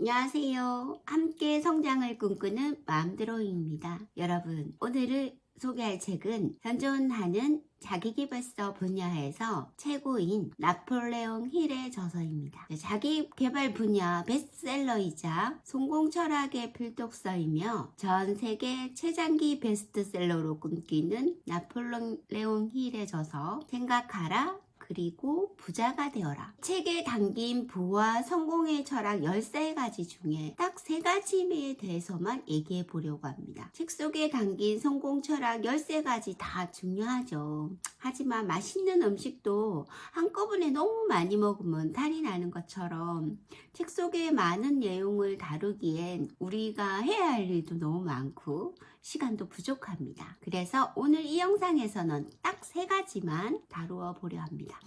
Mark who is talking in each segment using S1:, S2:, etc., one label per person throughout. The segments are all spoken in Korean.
S1: 안녕하세요. 함께 성장을 꿈꾸는 마음드로잉입니다. 여러분, 오늘 소개할 책은 현존하는 자기계발서 분야에서 최고인 나폴레옹 힐의 저서입니다. 자기계발 분야 베스트셀러이자 성공 철학의 필독서이며 전 세계 최장기 베스트셀러로 꿈꾸는 나폴레옹 힐의 저서 생각하라 그리고 부자가 되어라. 책에 담긴 부와 성공의 철학 13가지 중에 딱 3가지에 대해서만 얘기해 보려고 합니다. 책 속에 담긴 성공 철학 13가지 다 중요하죠. 하지만 맛있는 음식도 한꺼번에 너무 많이 먹으면 탈이 나는 것처럼 책 속에 많은 내용을 다루기엔 우리가 해야 할 일도 너무 많고 시간도 부족합니다. 그래서 오늘 이 영상에서는 딱 3가지만 다루어 보려 합니다.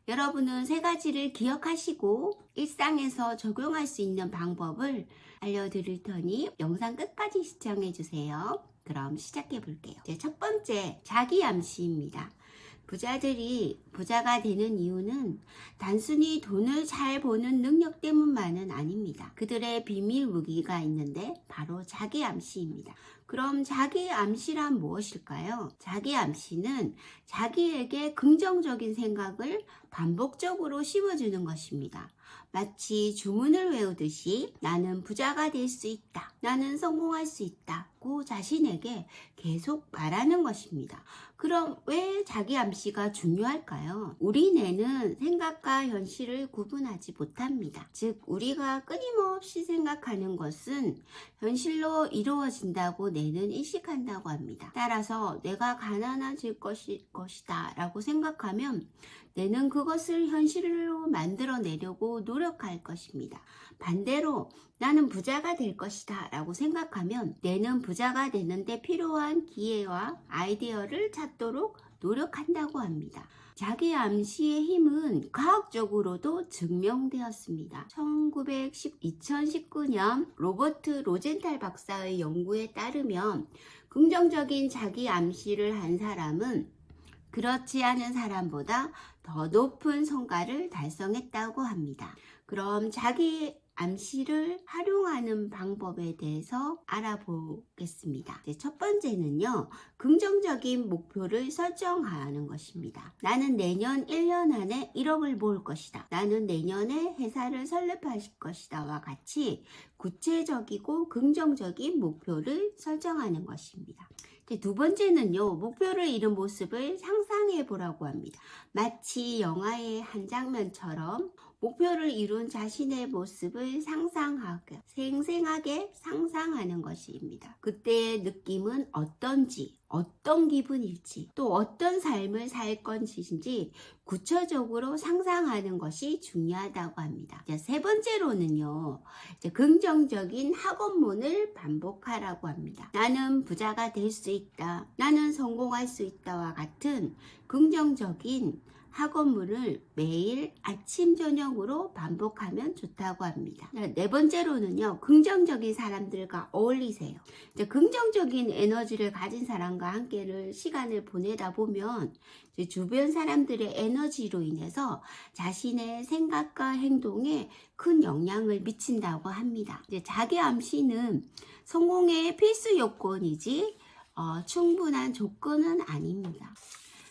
S1: 여러분은 3가지를 기억하시고 일상에서 적용할 수 있는 방법을 알려드릴 테니 영상 끝까지 시청해주세요. 그럼 시작해 볼게요. 첫 번째, 자기 암시입니다. 부자들이 부자가 되는 이유는 단순히 돈을 잘 버는 능력 때문만은 아닙니다. 그들의 비밀 무기가 있는데 바로 자기 암시입니다. 그럼 자기 암시란 무엇일까요? 자기 암시는 자기에게 긍정적인 생각을 반복적으로 심어주는 것입니다. 마치 주문을 외우듯이 나는 부자가 될 수 있다. 나는 성공할 수 있다고 자신에게 계속 말하는 것입니다. 그럼 왜 자기 암시가 중요할까요? 우리 뇌는 생각과 현실을 구분하지 못합니다. 즉 우리가 끊임없이 생각하는 것은 현실로 이루어진다고 뇌는 인식한다고 합니다. 따라서 내가 가난해질 것이다 라고 생각하면 뇌는 그것을 현실로 만들어내려고 노력할 것입니다. 반대로 나는 부자가 될 것이다 라고 생각하면 뇌는 부자가 되는데 필요한 기회와 아이디어를 찾도록 노력한다고 합니다. 자기 암시의 힘은 과학적으로도 증명되었습니다. 2019년 로버트 로젠탈 박사의 연구에 따르면 긍정적인 자기 암시를 한 사람은 그렇지 않은 사람보다 더 높은 성과를 달성했다고 합니다. 그럼 자기 암시를 활용하는 방법에 대해서 알아보겠습니다. 첫 번째는요, 긍정적인 목표를 설정하는 것입니다. 나는 내년 1년 안에 1억을 모을 것이다. 나는 내년에 회사를 설립할 것이다. 와 같이 구체적이고 긍정적인 목표를 설정하는 것입니다. 두 번째는요, 목표를 이룬 모습을 상상해 보라고 합니다. 마치 영화의 한 장면처럼 목표를 이룬 자신의 모습을 상상하게, 생생하게 상상하는 것입니다. 그때의 느낌은 어떤지, 어떤 기분일지, 또 어떤 삶을 살 건지 구체적으로 상상하는 것이 중요하다고 합니다. 세 번째로는요, 긍정적인 학원문을 반복하라고 합니다. 나는 부자가 될 수 있다. 나는 성공할 수 있다와 같은 긍정적인 학원문을 매일 아침 저녁으로 반복하면 좋다고 합니다. 네 번째로는요, 긍정적인 사람들과 어울리세요. 긍정적인 에너지를 가진 사람과 함께 시간을 보내다 보면 주변 사람들의 에너지로 인해서 자신의 생각과 행동에 큰 영향을 미친다고 합니다. 자기 암시는 성공의 필수 요건이지 충분한 조건은 아닙니다.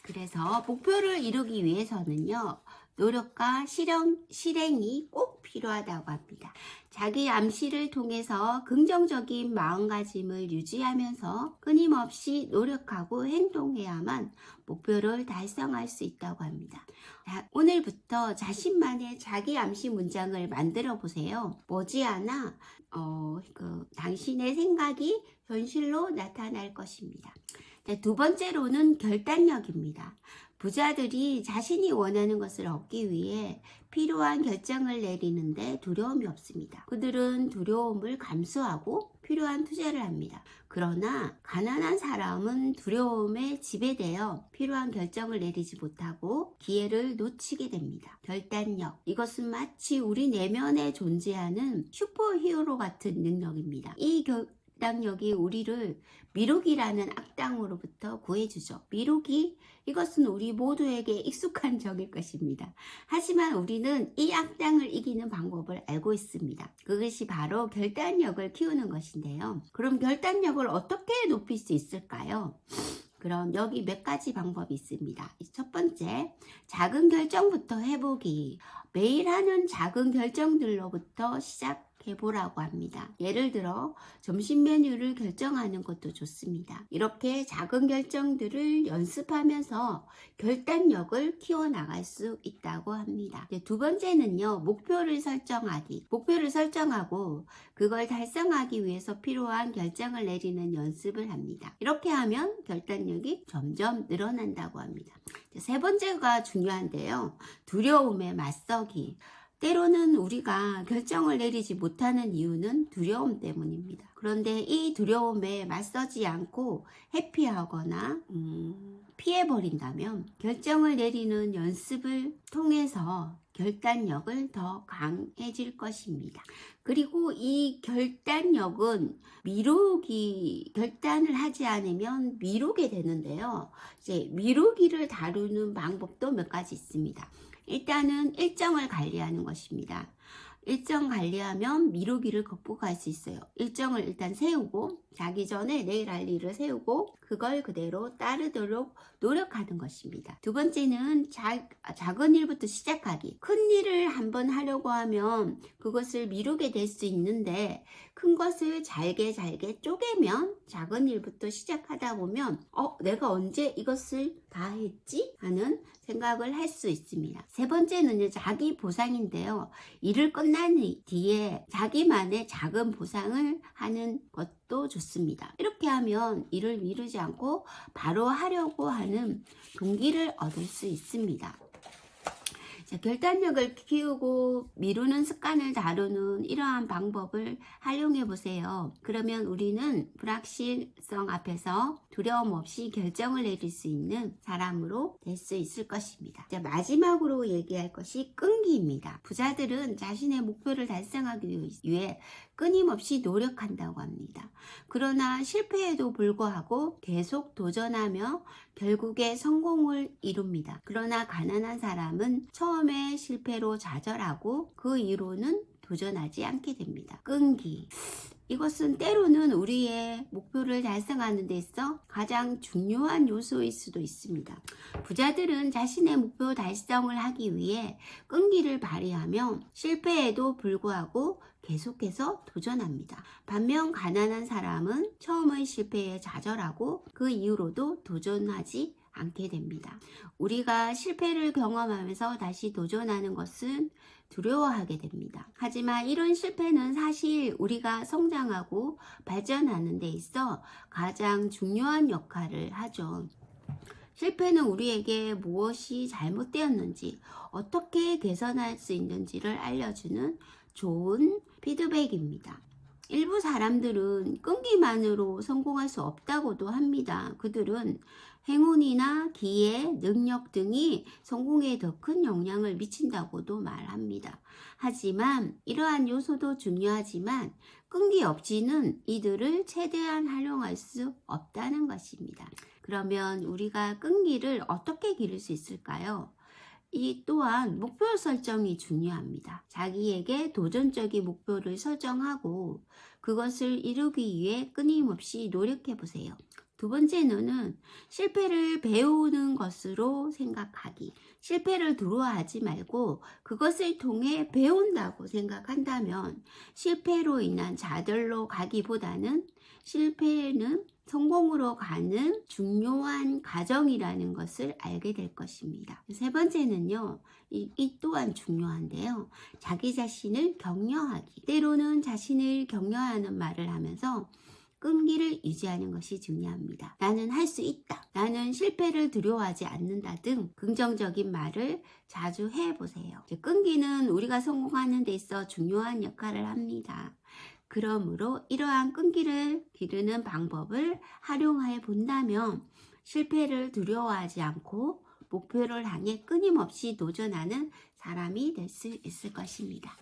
S1: 그래서 목표를 이루기 위해서는요, 노력과 실행이 꼭 필요하다고 합니다. 자기 암시를 통해서 긍정적인 마음가짐을 유지하면서 끊임없이 노력하고 행동해야만 목표를 달성할 수 있다고 합니다. 오늘부터 자신만의 자기 암시 문장을 만들어 보세요. 머지않아 당신의 생각이 현실로 나타날 것입니다. 두 번째로는 결단력입니다. 부자들이 자신이 원하는 것을 얻기 위해 필요한 결정을 내리는데 두려움이 없습니다. 그들은 두려움을 감수하고 필요한 투자를 합니다. 그러나 가난한 사람은 두려움에 지배되어 필요한 결정을 내리지 못하고 기회를 놓치게 됩니다. 결단력, 이것은 마치 우리 내면에 존재하는 슈퍼히어로 같은 능력입니다. 이 결단력이 우리를 미루기라는 악당으로부터 구해주죠. 미루기, 이것은 우리 모두에게 익숙한 적일 것입니다. 하지만 우리는 이 악당을 이기는 방법을 알고 있습니다. 그것이 바로 결단력을 키우는 것인데요. 그럼 결단력을 어떻게 높일 수 있을까요? 그럼 여기 몇 가지 방법이 있습니다. 첫 번째, 작은 결정부터 해보기. 매일 하는 작은 결정들로부터 시작해보라고 합니다. 예를 들어 점심 메뉴를 결정하는 것도 좋습니다. 이렇게 작은 결정들을 연습하면서 결단력을 키워나갈 수 있다고 합니다. 두 번째는요, 목표를 설정하기. 목표를 설정하고 그걸 달성하기 위해서 필요한 결정을 내리는 연습을 합니다. 이렇게 하면 결단력이 점점 늘어난다고 합니다. 세 번째가 중요한데요. 두려움에 맞서기. 때로는 우리가 결정을 내리지 못하는 이유는 두려움 때문입니다. 그런데 이 두려움에 맞서지 않고 회피하거나 피해버린다면 결정을 내리는 연습을 통해서 결단력을 더 강해질 것입니다. 그리고 이 결단력은 결단을 하지 않으면 미루게 되는데요. 이제 미루기를 다루는 방법도 몇 가지 있습니다. 일단은 일정을 관리하는 것입니다. 일정 관리하면 미루기를 극복할 수 있어요. 일정을 일단 세우고 자기 전에 내일 할 일을 세우고 그걸 그대로 따르도록 노력하는 것입니다. 두 번째는 작은 일부터 시작하기. 큰 일을 한번 하려고 하면 그것을 미루게 될 수 있는데 큰 것을 잘게 쪼개면 작은 일부터 시작하다 보면 내가 언제 이것을 다 했지? 하는 생각을 할 수 있습니다. 세 번째는 자기 보상인데요. 일을 끝난 뒤에 자기만의 작은 보상을 하는 것도 좋습니다. 이렇게 하면 일을 미루지 않고 바로 하려고 하는 동기를 얻을 수 있습니다. 결단력을 키우고 미루는 습관을 다루는 이러한 방법을 활용해 보세요. 그러면 우리는 불확실성 앞에서 두려움 없이 결정을 내릴 수 있는 사람으로 될 수 있을 것입니다. 마지막으로 얘기할 것이 끈기입니다. 부자들은 자신의 목표를 달성하기 위해 끊임없이 노력한다고 합니다. 그러나 실패에도 불구하고 계속 도전하며 결국에 성공을 이룹니다. 그러나 가난한 사람은 처음에 실패로 좌절하고 그 이후로는 도전하지 않게 됩니다. 끈기. 이것은 때로는 우리의 목표를 달성하는 데 있어 가장 중요한 요소일 수도 있습니다. 부자들은 자신의 목표 달성을 하기 위해 끈기를 발휘하며 실패에도 불구하고 계속해서 도전합니다. 반면 가난한 사람은 처음의 실패에 좌절하고 그 이후로도 도전하지 않게 됩니다. 우리가 실패를 경험하면서 다시 도전하는 것은 두려워하게 됩니다. 하지만 이런 실패는 사실 우리가 성장하고 발전하는 데 있어 가장 중요한 역할을 하죠. 실패는 우리에게 무엇이 잘못되었는지, 어떻게 개선할 수 있는지를 알려주는 좋은 피드백입니다. 일부 사람들은 끈기만으로 성공할 수 없다고도 합니다. 그들은 행운이나 기회, 능력 등이 성공에 더 큰 영향을 미친다고도 말합니다. 하지만 이러한 요소도 중요하지만 끈기 없이는 이들을 최대한 활용할 수 없다는 것입니다. 그러면 우리가 끈기를 어떻게 기를 수 있을까요? 이 또한 목표 설정이 중요합니다. 자기에게 도전적인 목표를 설정하고 그것을 이루기 위해 끊임없이 노력해 보세요. 두 번째는 실패를 배우는 것으로 생각하기. 실패를 두려워하지 말고 그것을 통해 배운다고 생각한다면 실패로 인한 좌절로 가기보다는 실패는 성공으로 가는 중요한 과정이라는 것을 알게 될 것입니다. 세 번째는요, 이 또한 중요한데요. 자기 자신을 격려하기. 때로는 자신을 격려하는 말을 하면서 끈기를 유지하는 것이 중요합니다. 나는 할 수 있다. 나는 실패를 두려워하지 않는다 등 긍정적인 말을 자주 해보세요. 끈기는 우리가 성공하는 데 있어 중요한 역할을 합니다. 그러므로 이러한 끈기를 기르는 방법을 활용해 본다면 실패를 두려워하지 않고 목표를 향해 끊임없이 도전하는 사람이 될 수 있을 것입니다.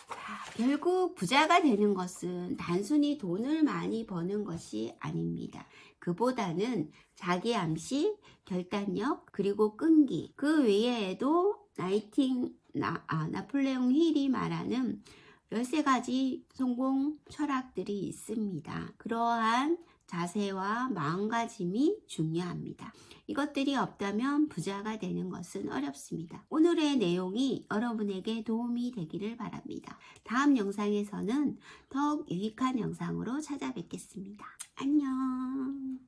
S1: 자, 결국 부자가 되는 것은 단순히 돈을 많이 버는 것이 아닙니다. 그보다는 자기 암시, 결단력, 그리고 끈기, 그 외에도 나폴레옹 힐이 말하는 13가지 성공 철학들이 있습니다. 그러한 자세와 마음가짐이 중요합니다. 이것들이 없다면 부자가 되는 것은 어렵습니다. 오늘의 내용이 여러분에게 도움이 되기를 바랍니다. 다음 영상에서는 더욱 유익한 영상으로 찾아뵙겠습니다. 안녕.